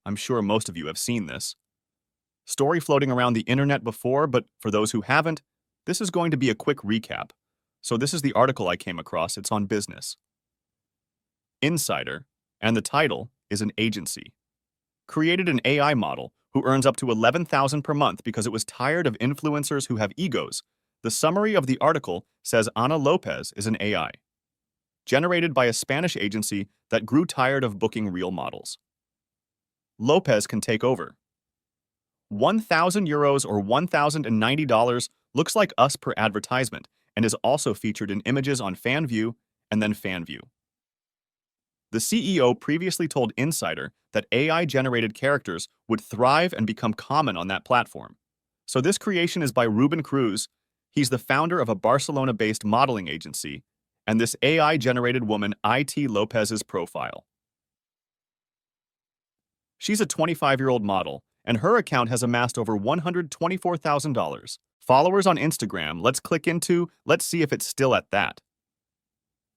I'm sure most of you have seen this story floating around the internet before, but for those who haven't, this is going to be a quick recap. So this is the article I came across. It's on business. Insider, and the title is an agency, created an AI model who earns up to $11,000 per month because it was tired of influencers who have egos. The summary of the article says Aitana Lopez is an AI, generated by a Spanish agency that grew tired of booking real models. Lopez can take over. €1,000 or $1,090 looks like us per advertisement and is also featured in images on FanView and then FanView. The CEO previously told Insider that AI-generated characters would thrive and become common on that platform. So this creation is by Ruben Cruz. He's the founder of a Barcelona-based modeling agency, and this AI-generated woman, Aitana Lopez's profile. She's a 25-year-old model, and her account has amassed over $124,000 followers on Instagram. Let's see if it's still at that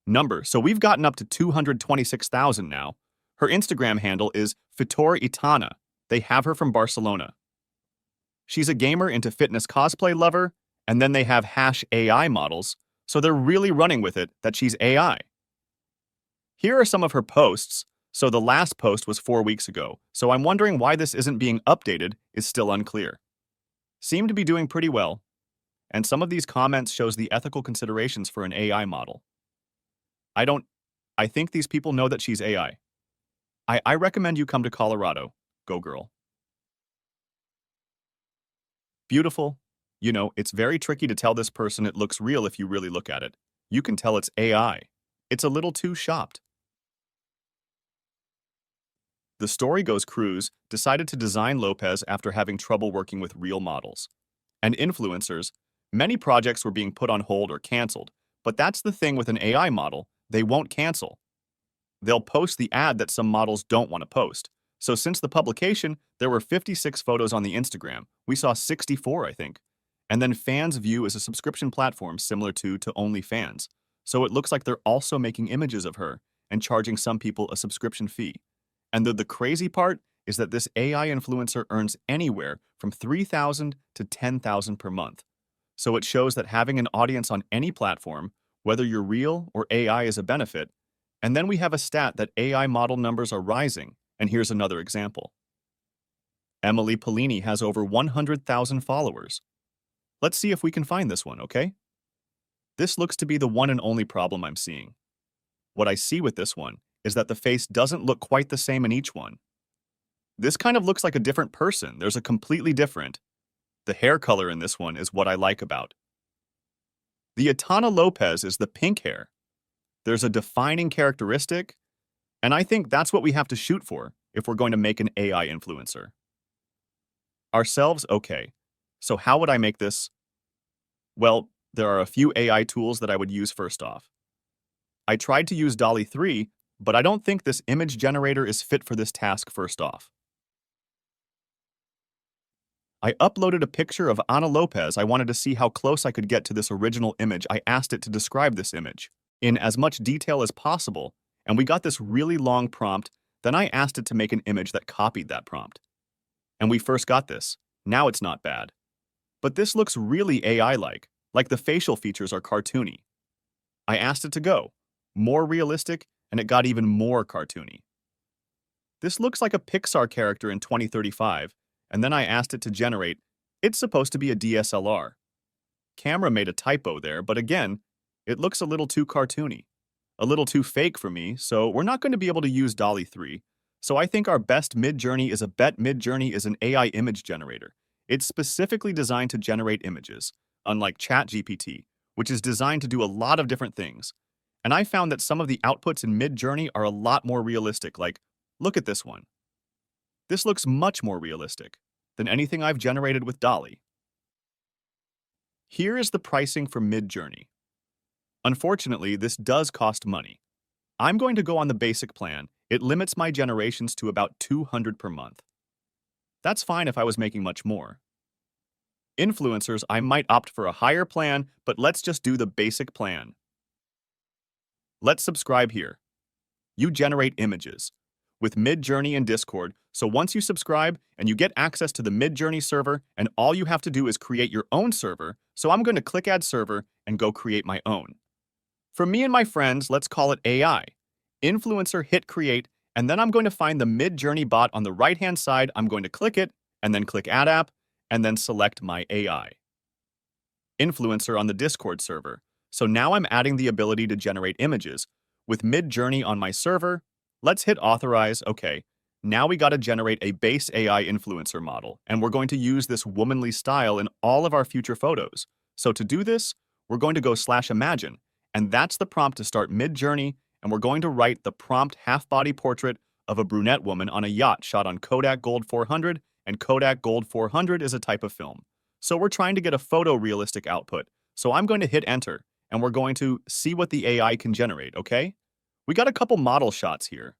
number. So we've gotten up to 226,000 now. Her Instagram handle is Aitana. They have her from Barcelona. She's a gamer into fitness cosplay lover, and then they have #AI models, so they're really running with it that she's AI. Here are some of her posts. So the last post was 4 weeks ago, so I'm wondering why this isn't being updated is still unclear. Seem to be doing pretty well, and some of these comments shows the ethical considerations for an AI model. I think these people know that she's AI. I recommend you come to Colorado. Go girl. Beautiful. You know, it's very tricky to tell this person it looks real if you really look at it. You can tell it's AI. It's a little too shopped. The story goes Cruz decided to design Lopez after having trouble working with real models and influencers. Many projects were being put on hold or canceled, but that's the thing with an AI model, they won't cancel. They'll post the ad that some models don't want to post. So since the publication, there were 56 photos on the Instagram. We saw 64, I think. And then FansView is a subscription platform similar to OnlyFans. So it looks like they're also making images of her and charging some people a subscription fee. And the crazy part is that this AI influencer earns anywhere from $3,000 to $10,000 per month. So it shows that having an audience on any platform, whether you're real or AI, is a benefit. And then we have a stat that AI model numbers are rising. And here's another example. Emily Polini has over 100,000 followers. Let's see if we can find this one, okay? This looks to be the one and only problem I'm seeing. What I see with this one is that the face doesn't look quite the same in each one. This kind of looks like a different person. There's a completely different. The hair color in this one is what I like about. The Aitana Lopez is the pink hair. There's a defining characteristic, and I think that's what we have to shoot for if we're going to make an AI influencer. Ourselves, okay. So how would I make this? Well, there are a few AI tools that I would use first off. I tried to use DALL-E 3, but I don't think this image generator is fit for this task first off. I uploaded a picture of Aitana Lopez. I wanted to see how close I could get to this original image. I asked it to describe this image in as much detail as possible, and we got this really long prompt. Then I asked it to make an image that copied that prompt. And we first got this. Now it's not bad. But this looks really AI-like the facial features are cartoony. I asked it to go more realistic, and it got even more cartoony. This looks like a Pixar character in 2035, and then I asked it to generate. It's supposed to be a DSLR. Camera made a typo there, but again, it looks a little too cartoony, a little too fake for me, so we're not going to be able to use DALL-E 3. So I think our best Midjourney is Midjourney is an AI image generator. It's specifically designed to generate images, unlike ChatGPT, which is designed to do a lot of different things. And I found that some of the outputs in Midjourney are a lot more realistic, look at this one. This looks much more realistic than anything I've generated with DALL-E. Here is the pricing for Midjourney. Unfortunately, this does cost money. I'm going to go on the basic plan. It limits my generations to about $200 per month. That's fine if I was making much more. Influencers, I might opt for a higher plan, but let's just do the basic plan. Let's subscribe here. You generate images. with Midjourney and Discord. So once you subscribe and you get access to the Midjourney server, and all you have to do is create your own server. So I'm going to click Add Server and go create my own. For me and my friends, let's call it AI. Influencer, hit Create, and then I'm going to find the Midjourney bot on the right-hand side. I'm going to click it, and then click Add App, and then select my AI. Influencer on the Discord server. So now I'm adding the ability to generate images. With Midjourney on my server, let's hit Authorize. Okay, now we got to generate a base AI influencer model, and we're going to use this womanly style in all of our future photos. So to do this, we're going to go /imagine, and that's the prompt to start Midjourney, and we're going to write the prompt half-body portrait of a brunette woman on a yacht shot on Kodak Gold 400, and Kodak Gold 400 is a type of film. So we're trying to get a photorealistic output. So I'm going to hit Enter, and we're going to see what the AI can generate, okay? We got a couple model shots here.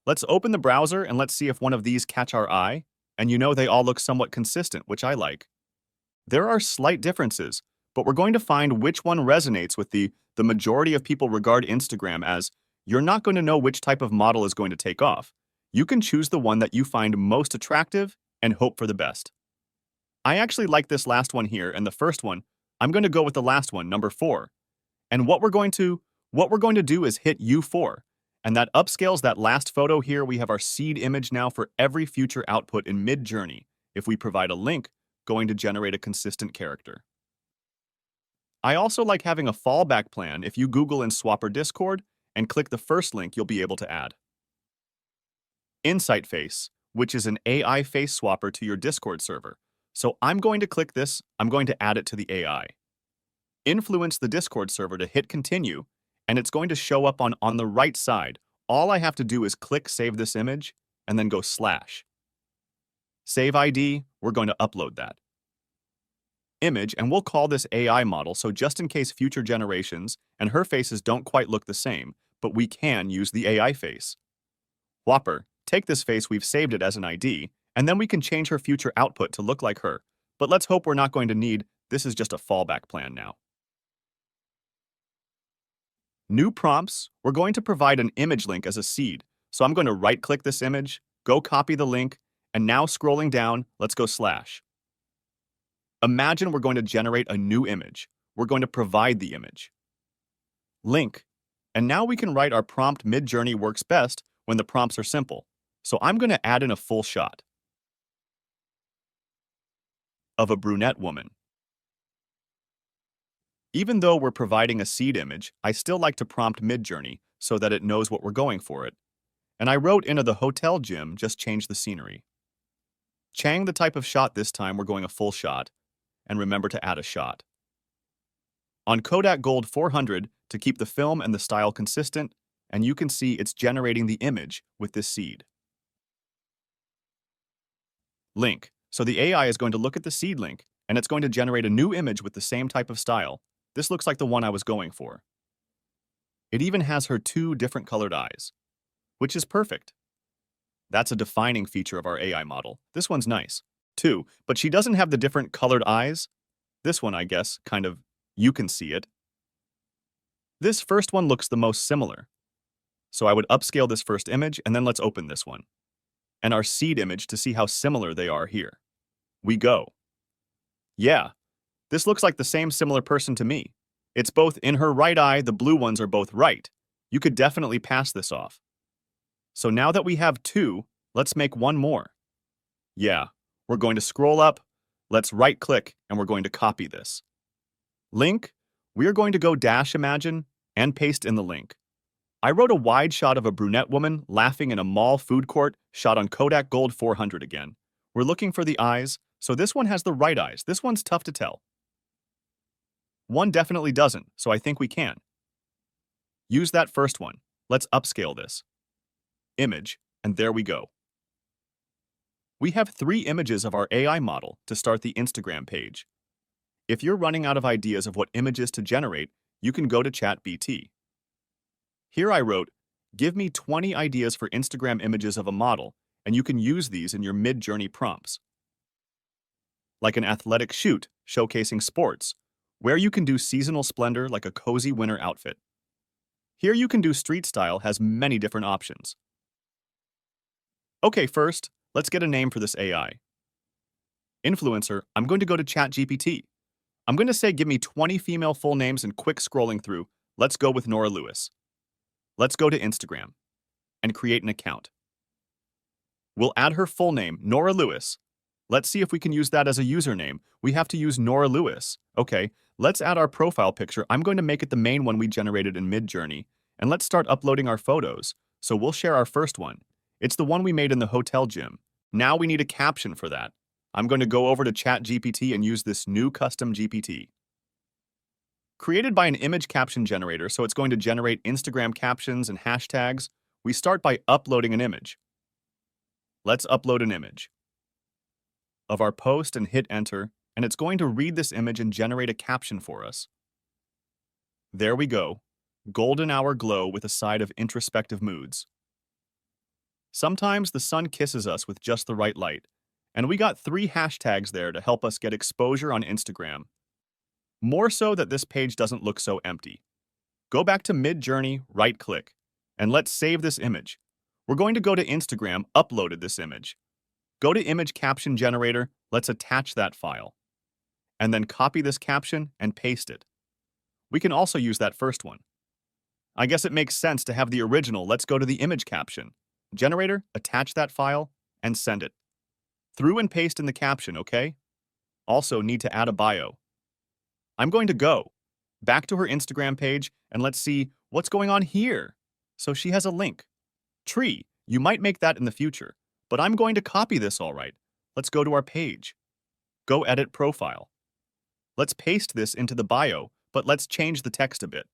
Let's open the browser and let's see if one of these catch our eye. And you know they all look somewhat consistent, which I like. There are slight differences, but we're going to find which one resonates with the majority of people regard Instagram as you're not going to know which type of model is going to take off. You can choose the one that you find most attractive and hope for the best. I actually like this last one here, and the first one, I'm going to go with the last one, number 4. And what we're going to do is hit U4, and that upscales that last photo here. We have our seed image now for every future output in Midjourney. If we provide a link, going to generate a consistent character. I also like having a fallback plan. If you Google in Swapper Discord and click the first link, you'll be able to add Insight Face, which is an AI face swapper to your Discord server. So I'm going to click this, I'm going to add it to the AI. Influence the Discord server to hit Continue, and it's going to show up on the right side. All I have to do is click Save this image, and then go / Save ID, we're going to upload that image, and we'll call this AI model, so just in case future generations and her faces don't quite look the same, but we can use the AI face. Whopper, take this face, we've saved it as an ID, and then we can change her future output to look like her. But let's hope we're not going to need, this is just a fallback plan now. New prompts, we're going to provide an image link as a seed. So I'm going to right-click this image, go copy the link, and now scrolling down, let's go /. Imagine we're going to generate a new image. We're going to provide the image. Link. And now we can write our prompt. Midjourney works best when the prompts are simple. So I'm going to add in a full shot of a brunette woman. Even though we're providing a seed image, I still like to prompt Midjourney so that it knows what we're going for it. And I wrote into the hotel gym, just change the scenery. Chang the type of shot this time, we're going a full shot. And remember to add a shot. On Kodak Gold 400 to keep the film and the style consistent, and you can see it's generating the image with this seed. Link. So the AI is going to look at the seed link, and it's going to generate a new image with the same type of style. This looks like the one I was going for. It even has her 2 different colored eyes, which is perfect. That's a defining feature of our AI model. This one's nice, too, but she doesn't have the different colored eyes. This one, I guess, kind of, you can see it. This first one looks the most similar. So I would upscale this first image, and then let's open this one. And our seed image to see how similar they are here. We go. Yeah, this looks like the same similar person to me. It's both in her right eye, the blue ones are both right. You could definitely pass this off. So now that we have 2, let's make one more. Yeah, we're going to scroll up, let's right-click, and we're going to copy this. Link, we are going to go /imagine and paste in the link. I wrote a wide shot of a brunette woman laughing in a mall food court shot on Kodak Gold 400 again. We're looking for the eyes, so this one has the right eyes. This one's tough to tell. One definitely doesn't, so I think we can. Use that first one. Let's upscale this image, and there we go. We have 3 images of our AI model to start the Instagram page. If you're running out of ideas of what images to generate, you can go to ChatGPT. Here I wrote, give me 20 ideas for Instagram images of a model, and you can use these in your Midjourney prompts. Like an athletic shoot showcasing sports, where you can do seasonal splendor like a cozy winter outfit. Here you can do street style, has many different options. Okay, first, let's get a name for this AI. Influencer, I'm going to go to ChatGPT. I'm going to say give me 20 female full names and quick scrolling through. Let's go with Nora Lewis. Let's go to Instagram and create an account. We'll add her full name, Nora Lewis. Let's see if we can use that as a username. We have to use Nora Lewis. Okay, let's add our profile picture. I'm going to make it the main one we generated in Midjourney. And let's start uploading our photos. So we'll share our first one. It's the one we made in the hotel gym. Now we need a caption for that. I'm going to go over to ChatGPT and use this new custom GPT. Created by an image caption generator, so it's going to generate Instagram captions and hashtags. We start by uploading an image. Let's upload an image of our post and hit enter, and it's going to read this image and generate a caption for us. There we go. Golden hour glow with a side of introspective moods. Sometimes the sun kisses us with just the right light, and we got 3 hashtags there to help us get exposure on Instagram. More so that this page doesn't look so empty. Go back to Midjourney, right-click, and let's save this image. We're going to go to Instagram, uploaded this image. Go to Image Caption Generator, let's attach that file. And then copy this caption and paste it. We can also use that first one. I guess it makes sense to have the original. Let's go to the Image Caption Generator, attach that file, and send it. Through and paste in the caption, okay? Also need to add a bio. I'm going to go back to her Instagram page and let's see what's going on here. So she has a link. Tree, you might make that in the future, but I'm going to copy this all right. Let's go to our page. Go edit profile. Let's paste this into the bio, but let's change the text a bit.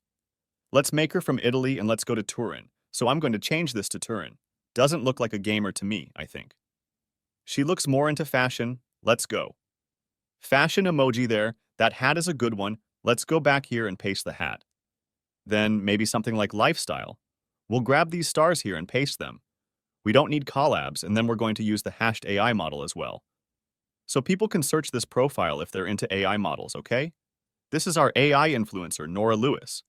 Let's make her from Italy and let's go to Turin. So I'm going to change this to Turin. Doesn't look like a gamer to me, I think. She looks more into fashion. Let's go. Fashion emoji there. That hat is a good one. Let's go back here and paste the hat. Then maybe something like lifestyle. We'll grab these stars here and paste them. We don't need collabs, and then we're going to use the hashed AI model as well. So people can search this profile if they're into AI models, okay? This is our AI influencer, Nora Lewis.